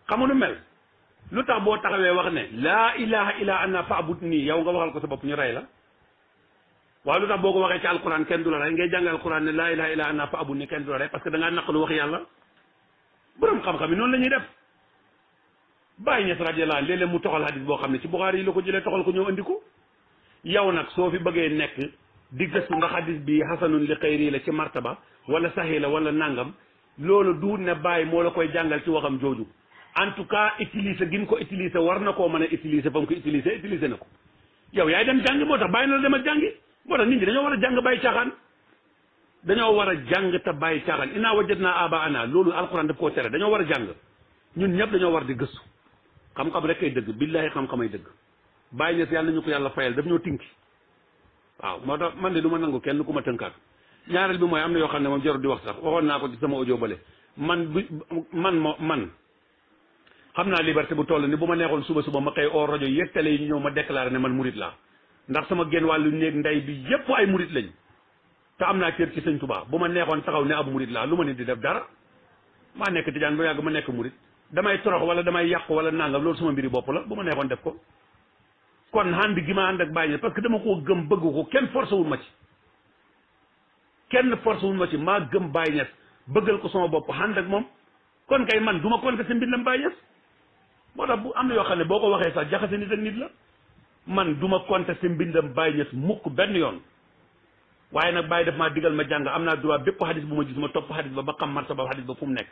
xamu nu mel lu tax boo taxawee wax ne laa ilaha illa ana faabud nii yow nga waxal ko sa bopp ñu rey la waaw lu tax boo ko waxee ci alquran kenn du la rey ngay jàng alquran ne laa ilaha illa ana faabud nii kenn du la rey parce que da ngaa naqalu wax yàlla borom xam-xam yi noonu la ñuy def Baye Niass radiyallahu anhu léeg-léeg mu toxal hadis boo xam ne ci Buxaari yi la ko jëlee toxal ko ñëw andi ko yow nag soo fi bëggee nekk di gëstu ndax hadis bi hasanun li xayri la ci martaba wala saxi la wala nangam loolu duut ne Baye moo la koy jàngal ci waxam jooju en tout cas utiliser gin ko utiliser war na koo mën a utiliser fa mu ko utiliser na ko yow yaay dem jàngi moo tax bàyyi na la demal jàngi moo tax nit ñi dañoo war a jàng bàyyi caaxaan dañoo war a jàng te bàyyi caaxaan inna wajadna abaana loolu alquran daf koo tere dañoo war a jàng ñun ñëpp dañoo war di gëstu xam-xam rek kay dëgg billahi xam-xamay dëgg bàyyi ñes yàlla nañu ko yàlla fayal daf ñoo tinki waaw moo tax man de du ma nangu kenn ku ma tënkaat ñaareel bi mooy am na yoo xam ne moom jarul di wax sax waxoon naa ko ci sama audio bale man xam naa liberté bu toll ni bu ma neexoon suba ma xëy oo rajo yëg télé yi ñu ñëw ma déclaré ne man murit laa ndax sama genn wàllu néeg ndey bi yépp ay murit lañ te am naa cër ci sëñ Tuubaa bu ma neexoon taxaw ne ab murit laa lu ma nit di def dara maa nekk tijaan ba yàgg ma nekk murit damay torox wala damay yàqu wala nangam loolu sama mbiri bopp la bu ma neexoon def ko kon ànd gi ma ànd ak bàyyi parce que dama koo gëm bëgg ko kenn forcé wul ma ci maa gëm Baye Niass bëggal ko sama bopp ànd ak moom kon kay man du ma contesté mbindam Baye Niass moo tax bu am na yoo xam ne boo ko waxee sax jaxase nit ak nit la man du ma contesté mbindam Baye Niass mukk benn yoon waaye nag Baye daf maa digal ma jàng am naa droit bépp xadis bu ma gis ma topp xadis ba xam martaba xadis ba fu mu nekk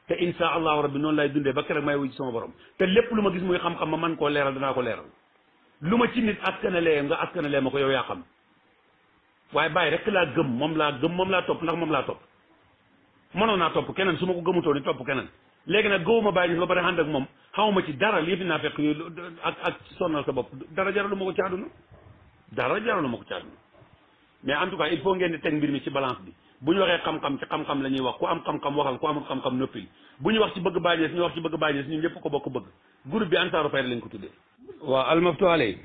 te insha allahu rabbi noonu lay dundee ba keroog may wuy sama borom te lépp lu ma gis muy xam-xam ma man koo leeral danaa ko leeral lu ma ci nit askanalee nga askanalee ma ko yow yaa xam waaye Baye rek laa gëm moom laa topp ndax moom laa topp mënoon naa topp keneen su ma ko gëmutoo ni topp keneen léegi nag gëwuma Baye Niass ba pare ànd ak moom xamuma ci dara lii fi naa fekk yooyu ak sonnal sa bopp dara jaralu ma ko ci àdduna mais en tout cas il faut ngeen di teg mbir mi ci balance bi bu ñu waxee xam-xam ci xam-xam la ñuy wax ku am xam-xam waxal ku amul xam-xam noppil bu ñu wax ci bëgg Baye Niass ñu wax ci bëgg Baye Niass ñun ñëpp ko bokk bëgg groupe bi Ansaaru Xayr lañ ko tuddee waaw almaftu alay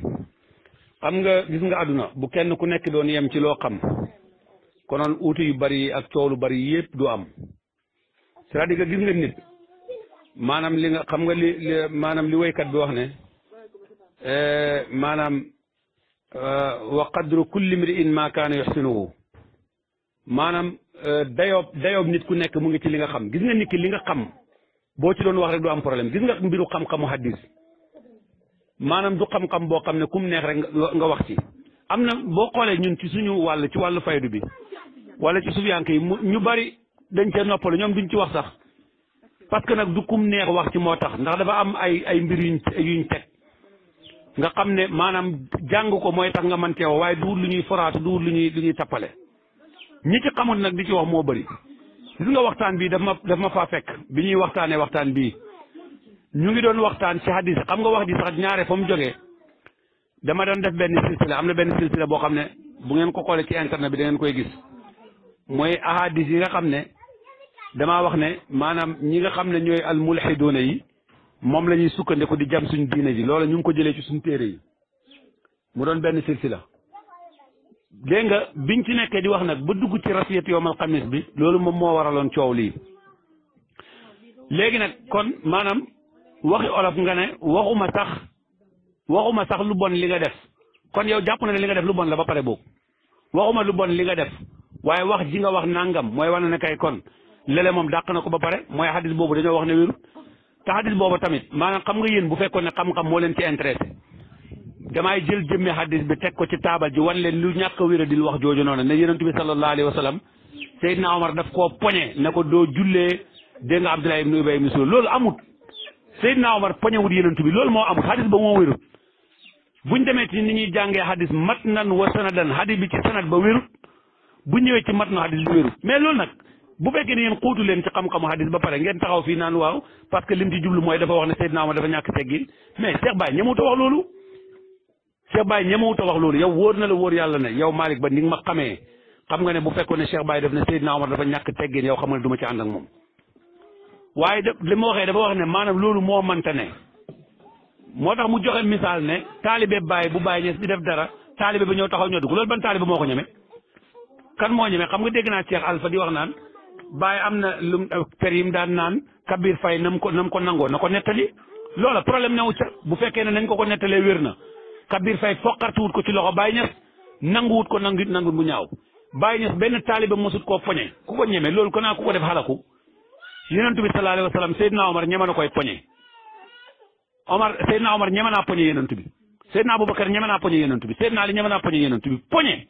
xam nga gis nga àdduna bu kenn ku nekk doon yem ci loo xam konoon uuti yu bari ak coow lu bari yëpp du am c'est-à-dire que gis nga nit maanaam li nga xam nga maanaam li woykat bi wax ne maanaam wa qadru kulli mri'in ma kaana yuhsinuhu maanaam dayoob nit ku nekk mu ngi ci li nga xam gis nga nit ki li nga xam boo ci doon wax rek du am problème gis nga mbiru xam-xamu hadis maanaam du xam-xam boo xam ne kum neex rek nga wax ci am na boo xoolee ñun ci suñu wàll ci wàllu faydu bi wala ci sufiyanke yi ñu bari dañ cee noppalu ñoom duñ ci wax sax parce que nag du kum neex wax ci moo tax ndax dafa am ay mbir yuñ teg nga xam ne maanaam jàng ko mooy tax nga mën teew waaye duwul lu ñuy foraatu duwul lu ñuy tappale ñi ci xamul nag di ci wax moo bëri gis nga waxtaan bii daf ma faa fekk bi ñuy waxtaanee waxtaan bii ñu ngi doon waxtaan ci hadis xam nga wax ji sax ñaare fa mu jógee dama doon def benn silsila am na benn silsila boo xam ne bu ngeen ko xoolee ci internet bi da ngeen koy gis mooy ahadis yi nga xam ne damaa wax ne maanaam ñi nga xam ne ñooy al mulhiduuna yi moom la ñuy sukkandiku di jam suñ diine ji loola ñu ngi ko jëlee ci suñ téere yi mu doon benn silsila dégg nga biñ ci nekkee di wax nag ba dugg ci rasiyat yowmal xamis bi loolu moom moo waraloon coow lii léegi nag kon maanaam waxi olof nga ne waxuma sax lu bon li nga def kon yow jàpp na ne li nga def lu bon la ba pare boobu waxuma lu bon li nga def waaye wax ji nga wax nangam mooy wane ne kay kon lele moom dàq na ko ba pare mooy xadis boobu dañoo wax ne wéru te xadis boobu tamit maanaam xam nga yéen bu fekkoon ne xam-xam moo leen ci intéressé damay jël jëmmi xadis bi teg ko ci taabal ji wan leen lu ñàkk a wéra dil wax jooju noonu ne yonent bi sallallahu alayhi wa sallam Seydina Omar daf koo poñe ne ko doo jullee dégg nga Abdullah ibn Ubay ibn Sulul loolu amut Seydina Omar poñe wut yonent bi loolu moo amut xadis ba moo wérut buñ demee ci ni ñuy jàngee xadis matnan wa sanadan xadis bi ci sanad ba wérut bu ñëwee ci matnu xadis bi wérut mais loolu nag bu fekkee ne yéen xuutu leen ci xam-xamu xadis ba pare ngeen taxaw fii naan waaw parce que lim ci jublu mooy dafa wax ne Seydina Omar dafa ñàkk teggin mais Cheikh Baye ñemewut a wax loolu Cheikh Baye ñemewut a wax loolu yow wóor na la wóor yàlla ne yow Malick Ba ni nga ma xamee xam nga ne bu fekkoon ne Cheikh Baye def ne Seydina Omar dafa ñàkk teggin yow xam nga ne du ma ci ànd ak moom waaye li ma waxee dafa wax ne maanaam loolu moo mënta ne moo tax mu joxe misaal ne taalibe Baye bu Baye Niass di def dara taalibe ba ñëw taxaw ñoo dugg loolu ban taalibe moo ko ñeme kan moo ñeme xam nga dégg naa Cheikh Alpha di wax naan Baye am na lu per yim daan naan Kabir Faye nam ko nangoo na ko nettali loola problème newu ca bu fekkee ne nañ ko nettalee wér na Kabir Faye foqartuwut ko ci loxo Baye Niass nanguwut ko nangut bu ñaaw Baye Niass benn taalibe mosut koo poñe ku ko ñeme loolu ko naa ku ko def xalaku yonent bi sallallahu alayhi wa sallam Seydina Omar ñeme na koy poñe Seydina Omar ñeme naa poñe yonent bi Seydina Aboubacar ñeme naa poñe yonent bi Seydina Ali ñeme naa poñe yonent bi poñe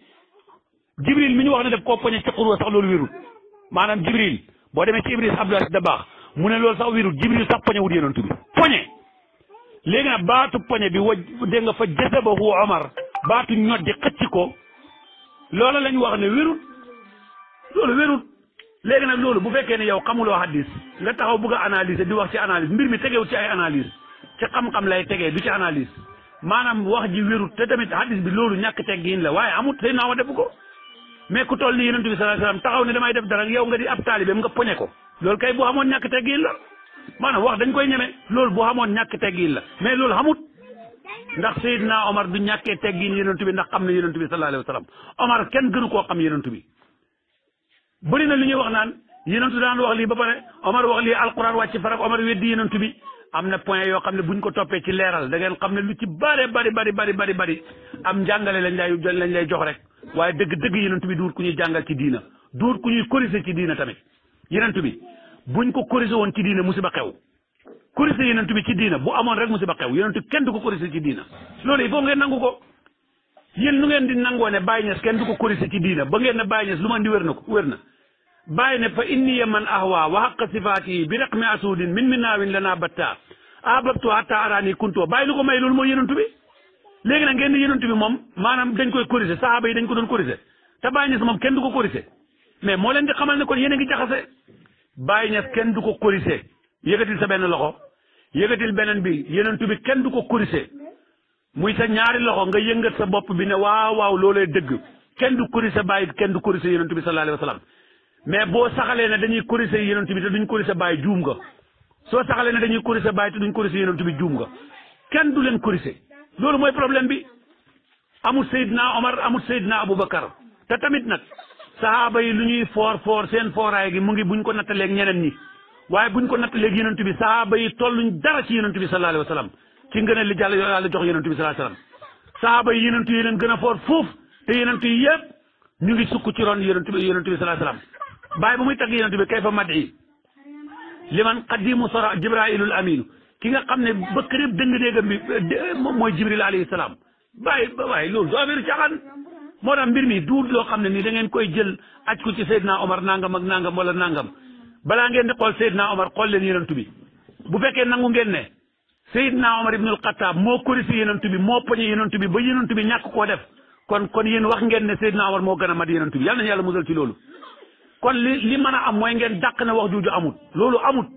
Jibril mi ñu wax ne def koo poñe ci xurwa sax loolu wérul maanaam Jibril boo demee ci Ibris Abdou Aziz Dabakh mu ne loolu sax wérul Jibril sax poñe wut yonent bi poñe léegi nag baatu poñe bi dégg nga fa jasabahu Omar baatu ñoddi xëcc ko loola lañ wax ne wérut loolu wérut léegi nag loolu bu fekkee ne yow xamuloo hadis nga taxaw bëgg a analyser di wax ci analyse mbir mi tegewut ci ay analyse ci xam-xam lay tegee du ci analyse maanaam wax ji wérut te tamit hadis bi loolu ñàkk teggin la waaye amut say naaw defu ko mais ku toll ni yonent bi sallallahu alayhi wasallam taxaw ne damay def dara yow nga di ab taalibeem nga poñe ko loolu kay bu xamoon ñàkk teggin la maanaam wax dañ koy ñeme loolu bu xamoon ñàkk teggin la mais loolu xamut ndax Seydina Omar du ñàkkee teggin yonent bi ndax xam ne yonent bi sallallahu alayhi wasallam Omar kenn gënu koo xam yonent bi bëri na lu ñuy wax naan yonent daan wax lii ba pare Omar wax lii alquran wàcc farak Omar weddi yonent bi am na point yoo xam ne buñ ko toppee ci leeral da ngeen xam ne lu ci bari am njàngale lañ lay jox rek waaye dëgg yonent bi duut ku ñuy jàngal ci diina duut ku ñuy corriger ci diina tamit yonent bi buñ ko corriger woon ci diina musiba xew corriger yonent bi ci diina bu amoon rek musiba xew yonent kenn du ko corriger ci diina loolu il faut ngeen nangu ko yéen lu ngeen di nangoo ne Baye Niass kenn du ko corriger ci diina ba ngeen ne Baye Niass lu ma andi wér na bàyyi ne fa inniya man ahwa wa haqqa sifaati bi raqmi asudin min naawin lana batta ababtu hatta arani kunto bàyyi lu ko may loolu mooy yonent bi léegi nag ngeen di yonent bi moom maanaam dañ koy corriger sahaaba yi dañ ko doon corriger te Baye Niass moom kenn du ko corriger mais moo leen di xamal ne kon yéen a ngi jaxase Baye Niass kenn du ko corriger yëkkatil sa benn loxo yëkkatil beneen bi yonent bi kenn du ko corriger muy sa ñaari loxo nga yëngat sa bopp bi ne waaw loolee dëgg kenn du corriger Baye kenn du corriger yonent bi sallallahu alayhi wa sallam mais boo saxalee ne dañuy corriger yonent bi te duñ corriger Baye juum nga soo saxalee ne dañuy corriger Baye te duñ corriger yonent bi juum nga kenn du leen corriger loolu mooy problème bi amul Seydina Omar amul Seydina Aboubacar te tamit nag sahaaba yi lu ñuy foor seen fooraay gi mu ngi buñ ko nattaleeg ñeneen ñi waaye buñ ko nattaleeg yonent bi sahaaba yi tolluñ dara ci yonent bi sallallahu alayhi wa sallam ci ngëneel li jàll yàlla jox yonent bi sallallahu alayhi wa sallam sahaaba yi yonent yi leen gën a foor foofu te yonent yi yëpp ñu ngi sukk ci ron yonent bi sallallahu alayhi wa sallam Baye bu muy tagg yonent bi kayfa mad'i liman qaddimu sara jibrailul aminu ki nga xam ne bëkk yëpp dëng-déegam bi mooy jibril alayhi salaam waaye loolu du affaire caaxaan moo tax mbir mi duut loo xam ne nii da ngeen koy jël aj ko ci Seydina Omar nangam ak nangam wala nangam balaa ngeen di xool Seydina Omar xool leen yonent bi bu fekkee nangu ngeen ne Seydina Omar ibnul Xattaab moo corrigé yonent bi moo poñe yonent bi ba yonent bi ñàkk koo def kon yéen wax ngeen ne Seydina Omar moo gën a mat yonent bi yàlla na yàlla musal ci loolu kon li mën a am mooy ngeen dàq na wax juuju amut loolu amut